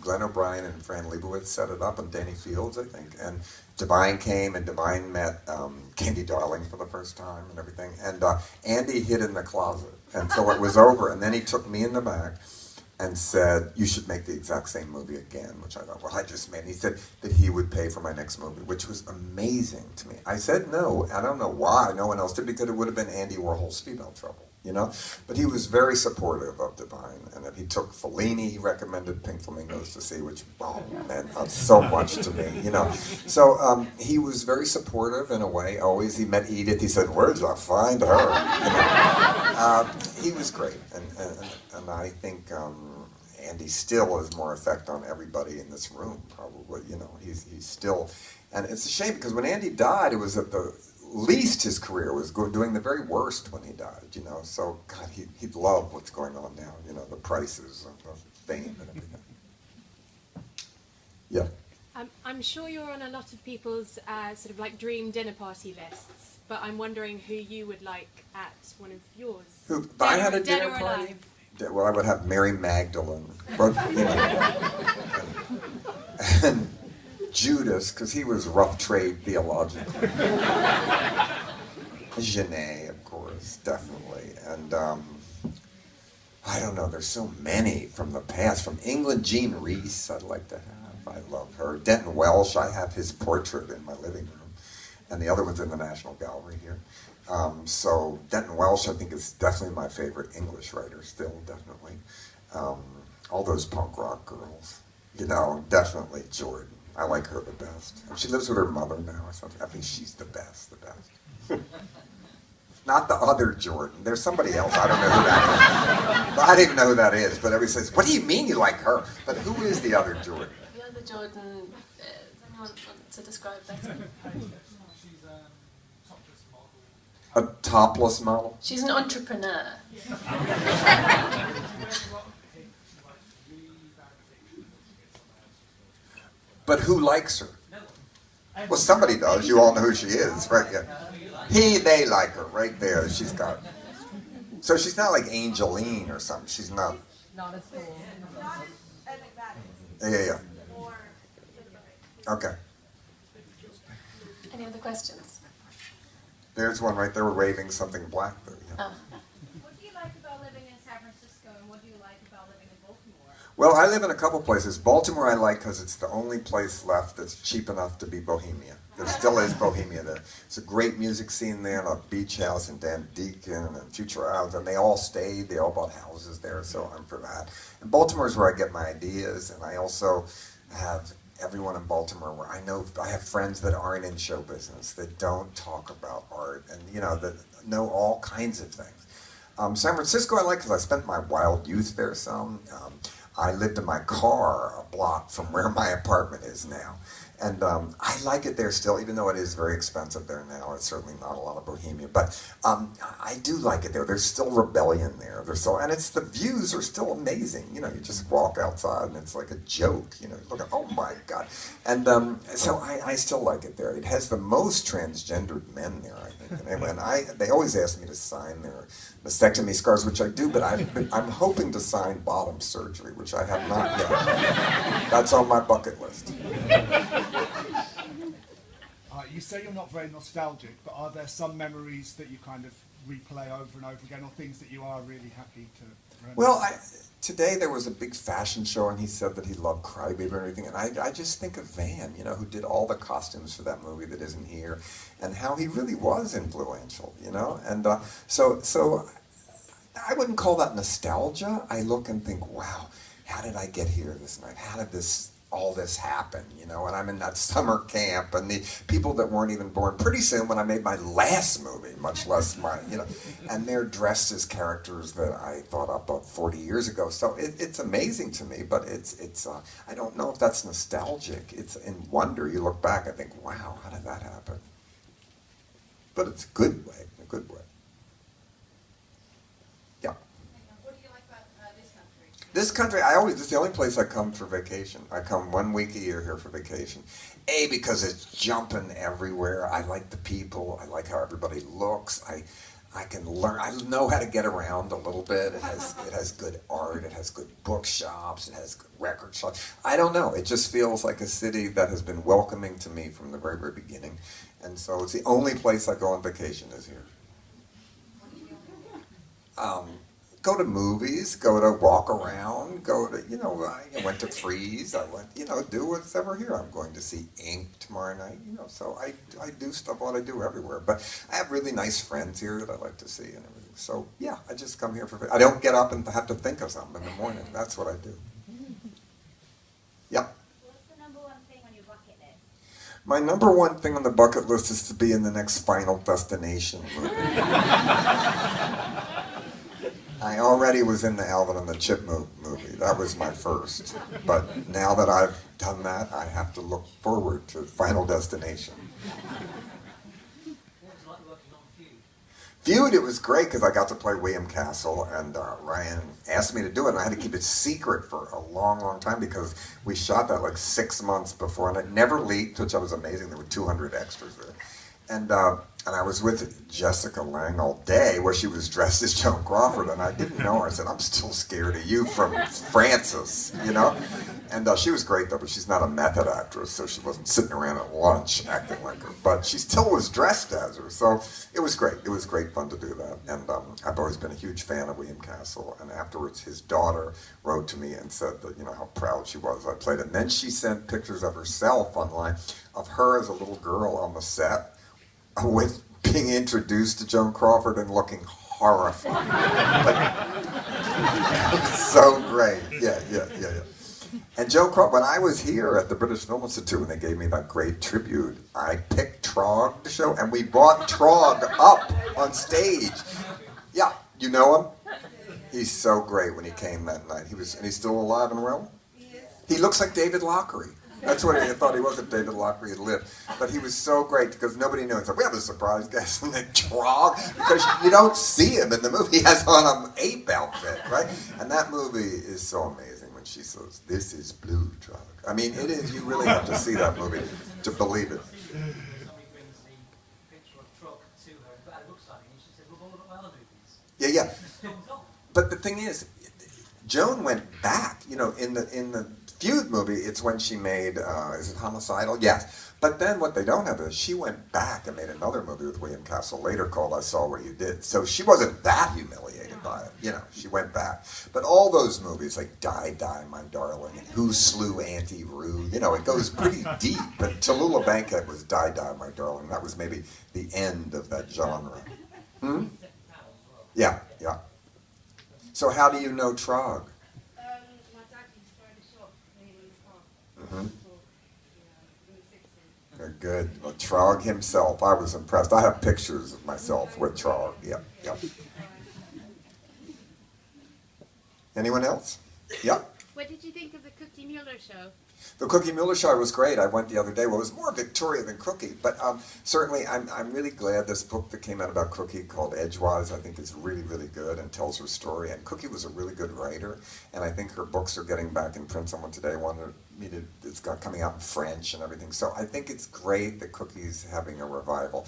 Glenn O'Brien and Fran Lebowitz set it up, and Danny Fields, I think. And Divine came, and Divine met Candy Darling for the first time and everything. And Andy hid in the closet until it was over, and then he took me in the back and said, you should make the exact same movie again, which I thought, well, I just made. And he said that he would pay for my next movie, which was amazing to me. I said no. I don't know why no one else did, because it would have been Andy Warhol's Female Trouble, you know? But he was very supportive of Divine, and if he took Fellini, he recommended Pink Flamingos to see, which, oh, meant so much to me, you know? So he was very supportive in a way, always. He met Edith, he said, where'd I find her? You know? He was great, and I think Andy still has more effect on everybody in this room, probably, you know, he's still, and it's a shame because when Andy died, it was at the least his career was doing the very worst when he died, you know, so, God, he'd love what's going on now, you know, the prices and the fame and everything. Yeah. I'm sure you're on a lot of people's sort of like dream dinner party lists, but I'm wondering who you would like at one of yours. Who, if I had a dinner party? Well, I would have Mary Magdalene, but, you know, and Judas, because he was rough trade theologically. Genet, of course, definitely. And I don't know, there's so many from the past. From England, Jean Rhys, I'd like to have. I love her. Denton Welsh, I have his portrait in my living room. And the other one's in the National Gallery here. So Denton Welsh, I think, is definitely my favorite English writer still, definitely. All those punk rock girls, you know, definitely Jordan. I like her the best. And she lives with her mother now or something. I think she's the best, the best. Not the other Jordan. There's somebody else. I don't know who that is. I don't even know who that is, but everybody says, what do you mean you like her? But who is the other Jordan? The other Jordan, does anyone want to describe better? A topless model? She's an entrepreneur. But who likes her? Well, somebody does. You all know who she is, right? Yeah. They like her, right there. She's got. So she's not like Angeline or something. She's not. Not as cool. Not as Yeah. Okay. Any other questions? There's one right there. We're waving something black there. Yeah. What do you like about living in San Francisco, and what do you like about living in Baltimore? Well, I live in a couple places. Baltimore I like because it's the only place left that's cheap enough to be Bohemia. There still is Bohemia there. It's a great music scene there, and a beach house, and Dan Deacon, and Future Islands, and they all stayed. They all bought houses there, so I'm for that. And Baltimore is where I get my ideas, and I also have everyone in Baltimore where I have friends that aren't in show business, that don't talk about art, and you know, that know all kinds of things. San Francisco I like because I spent my wild youth there some. I lived in my car a block from where my apartment is now. And I like it there still, even though it is very expensive there now. It's certainly not a lot of Bohemia, but I do like it there. There's still rebellion there. And it's the views are still amazing. You know, you just walk outside and it's like a joke. You know, look at, oh my God. And so I still like it there. It has the most transgendered men there, I think. And they always ask me to sign their mastectomy scars, which I do, but I'm hoping to sign bottom surgery, which I have not yet. That's on my bucket list. You say you're not very nostalgic, but are there some memories that you kind of replay over and over again, or things that you are really happy to remember? Well, today there was a big fashion show, and he said that he loved Crybaby and everything, and I just think of Van, you know, who did all the costumes for that movie that isn't here, and how he really was influential, you know, and so I wouldn't call that nostalgia. I look and think, wow, how did I get here this night? How did this all this happen, you know, and I'm in that summer camp, and the people that weren't even born pretty soon when I made my last movie, much less my, you know, and they're dressed as characters that I thought up about 40 years ago. So it's amazing to me, but it's I don't know if that's nostalgic. It's in wonder. You look back, I think, wow, how did that happen? But it's a good way, in a good way. Yeah. What do you like about this country? This country, it's the only place I come for vacation. I come 1 week a year here for vacation. A, because it's jumping everywhere. I like the people. I like how everybody looks. I can learn. I know how to get around a little bit. It has good art. It has good bookshops. It has good record shops. I don't know. It just feels like a city that has been welcoming to me from the very, very beginning. And so it's the only place I go on vacation is here. Go to movies, go to walk around, go to, you know, I went to Freeze, I went, you know, do whatever here. I'm going to see Ink tomorrow night, you know, so I do stuff what I do everywhere. But I have really nice friends here that I like to see and everything. So, yeah, I just come here for, I don't get up and have to think of something in the morning. That's what I do. Yeah. What's the number one thing on your bucket list? My number one thing on the bucket list is to be in the next Final Destination movie. I already was in the Alvin and the Chipmunk movie. That was my first. But now that I've done that, I have to look forward to Final Destination. What was it like working on Feud? Feud, it was great because I got to play William Castle, and Ryan asked me to do it, and I had to keep it secret for a long, long time because we shot that like 6 months before, and it never leaked, which I was amazing. There were 200 extras there. And I was with Jessica Lange all day where she was dressed as Joan Crawford, and I didn't know her. I said, I'm still scared of you from Frances, you know? And she was great, though, but she's not a method actress, so she wasn't sitting around at lunch acting like her. But she still was dressed as her, so it was great. It was great fun to do that. And I've always been a huge fan of William Castle. And afterwards, his daughter wrote to me and said that, you know, how proud she was I played it. And then she sent pictures of herself online, of her as a little girl on the set, with being introduced to Joan Crawford and looking horrified. Like, so great. Yeah. And Joan Crawford, when I was here at the British Film Institute and they gave me that great tribute, I picked Trog to show, and we brought Trog up on stage. Yeah, you know him? He's so great when he came that night. And he's still alive and well? He looks like David Lockery. That's what I thought he was if David Lockery had lived. But he was so great because nobody knew. It's like, we have a surprise guest in the Trog, because you don't see him in the movie. He has on an ape outfit, right? And that movie is so amazing when she says, "This is Blue Trog." I mean, it is. You really have to see that movie to believe it. Somebody brings the picture of Truck to her, but it looks like it, and she says, "Look, all the other movies." Yeah. Still not. But the thing is, Joan went back, you know, in the Feud movie, it's when she made, is it Homicidal? Yes. But then what they don't have is she went back and made another movie with William Castle later called I Saw What You Did. So she wasn't that humiliated by it, you know, she went back. But all those movies like Die, Die, My Darling, and Who Slew Auntie Roo, you know, it goes pretty deep. But Tallulah Bankhead was Die, Die, My Darling. That was maybe the end of that genre. Yeah. So how do you know Trog? Mm-hmm. They're good. Well, Trog himself, I was impressed. I have pictures of myself with Trog. Yep. Anyone else? Yep. What did you think of the Cookie Mueller show? The Cookie Mueller show was great. I went the other day. Well, it was more Victoria than Cookie, but certainly I'm really glad this book that came out about Cookie called Edgewise, I think is really, really good and tells her story. And Cookie was a really good writer, and I think her books are getting back in print. Someone today wanted me to, it's got coming out in French and everything. So I think it's great that Cookie's having a revival.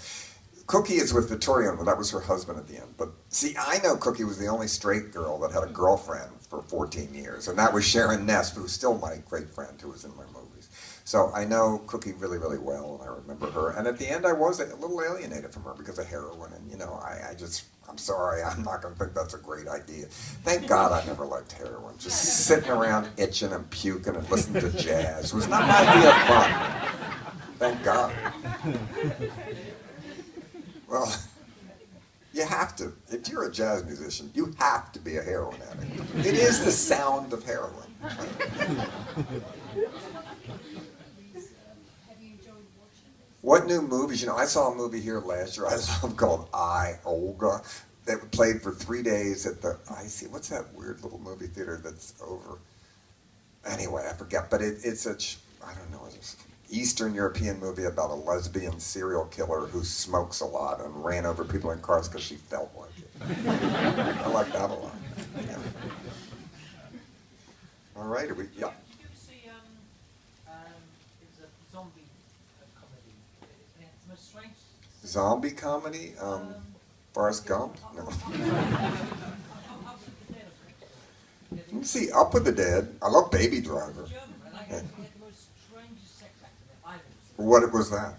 Cookie is with Victoria, well, that was her husband at the end. But see, I know Cookie was the only straight girl that had a girlfriend for 14 years, and that was Sharon Ness, who's still my great friend who was in my movies. So I know Cookie really, really well, and I remember her. And at the end, I was a little alienated from her because of heroin, and you know, I'm sorry, I'm not going to think that's a great idea. Thank God I never liked heroin. Just sitting around itching and puking and listening to jazz was not my idea of fun. Thank God. Well, you have to. If you're a jazz musician, you have to be a heroin addict. It is the sound of heroin. What new movies? You know, I saw a movie here last year I love called I, Olga. That played for 3 days at the, what's that weird little movie theater that's over? Anyway, I forget, but it's a, I don't know, it's an Eastern European movie about a lesbian serial killer who smokes a lot and ran over people in cars because she felt like it. I like that a lot. Yeah. All right, are we, yeah. Did you see, it was a zombie comedy. It's the most strange. Zombie comedy? Forrest Gump? No. You see, Up with the Dead. I love Baby Driver. Yeah. What was that?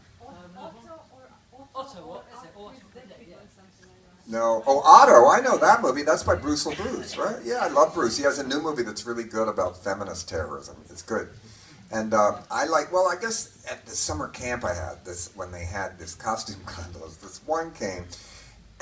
No. Oh, Otto. I know that movie. That's by Bruce LaBruce, right? Yeah, I love Bruce. He has a new movie that's really good about feminist terrorism. It's good. And I like, well, I guess at the summer camp I had, when they had this costume contest, this one came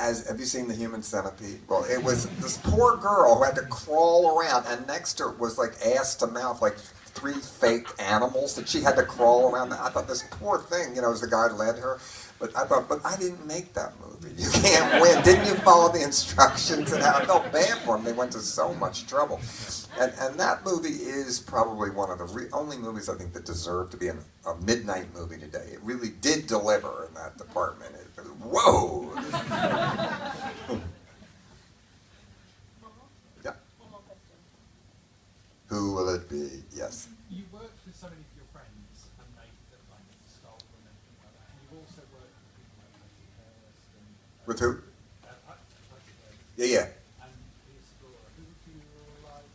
as, have you seen The Human Centipede? Well, it was this poor girl who had to crawl around, and next to her was like ass to mouth, like 3 fake animals that she had to crawl around. I thought, this poor thing, you know, as the guy led her. But I thought, but I didn't make that movie. You can't win. Didn't you follow the instructions? And I felt bad for them. They went to so much trouble. And that movie is probably one of the only movies I think that deserve to be a midnight movie today. It really did deliver in that department. Whoa! Yeah. One more question. Who will it be? Yes. You worked with so many of your friends and made them like stalk and everything like that. And you've also worked with people like Hurst and With who? Hurst. Yeah, yeah. And the Explorer. Who do you like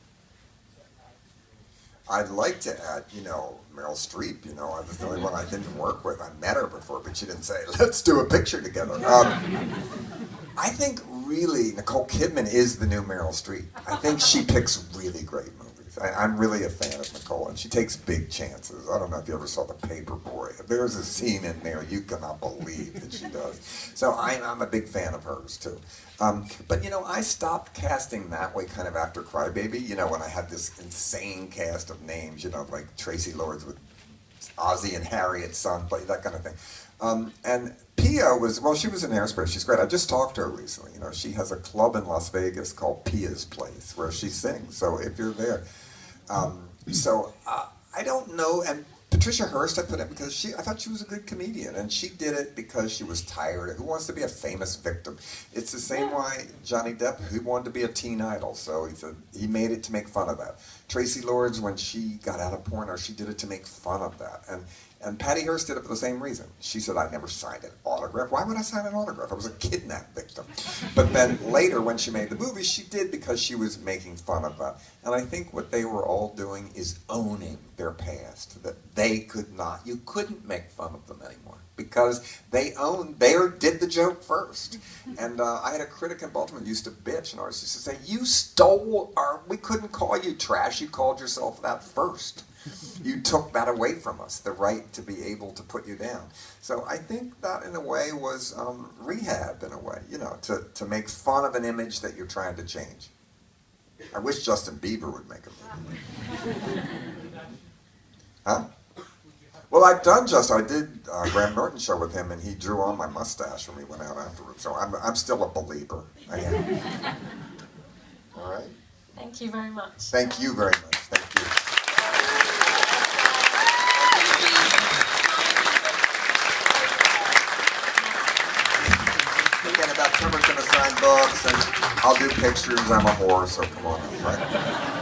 to add to your... I'd like to add, you know, Meryl Streep. You know, I was the only one I didn't work with. I met her before, but she didn't say, let's do a picture together. I think really Nicole Kidman is the new Meryl Streep. I think she picks really great movies. I'm really a fan of Nicole, and she takes big chances. I don't know if you ever saw The Paperboy. There's a scene in there you cannot believe that she does. So I'm a big fan of hers, too. But, you know, I stopped casting that way kind of after Crybaby, you know, when I had this insane cast of names, you know, like Tracy Lords with Ozzy and Harriet's son, that kind of thing. And Pia was, well, she was in Hairspray. She's great. I just talked to her recently. You know, she has a club in Las Vegas called Pia's Place where she sings. So if you're there. I don't know. And Patricia Hearst, I put in because I thought she was a good comedian. And she did it because she was tired. Who wants to be a famous victim? It's the same way Johnny Depp, who wanted to be a teen idol. So he made it to make fun of that. Tracy Lords, when she got out of porno, she did it to make fun of that. And Patty Hearst did it for the same reason. She said, I never signed an autograph. Why would I sign an autograph? I was a kidnap victim. But then later, when she made the movie, she did because she was making fun of that. And I think what they were all doing is owning their past, that they could not, you couldn't make fun of them anymore because they did the joke first. And I had a critic in Baltimore who used to bitch, and I used to say, you stole we couldn't call you trash, you called yourself that first. You took that away from us, the right to be able to put you down. So I think that in a way was rehab in a way, you know, to make fun of an image that you're trying to change. I wish Justin Bieber would make a movie. Huh? Well, I've done I did Graham Norton's show with him, and he drew on my mustache when we went out afterwards. So I'm still a believer. I am. All right. Thank you very much. Thank you very much. Thank you. Again, about someone's going to sign books, and I'll do pictures. I'm a whore, so come on, right?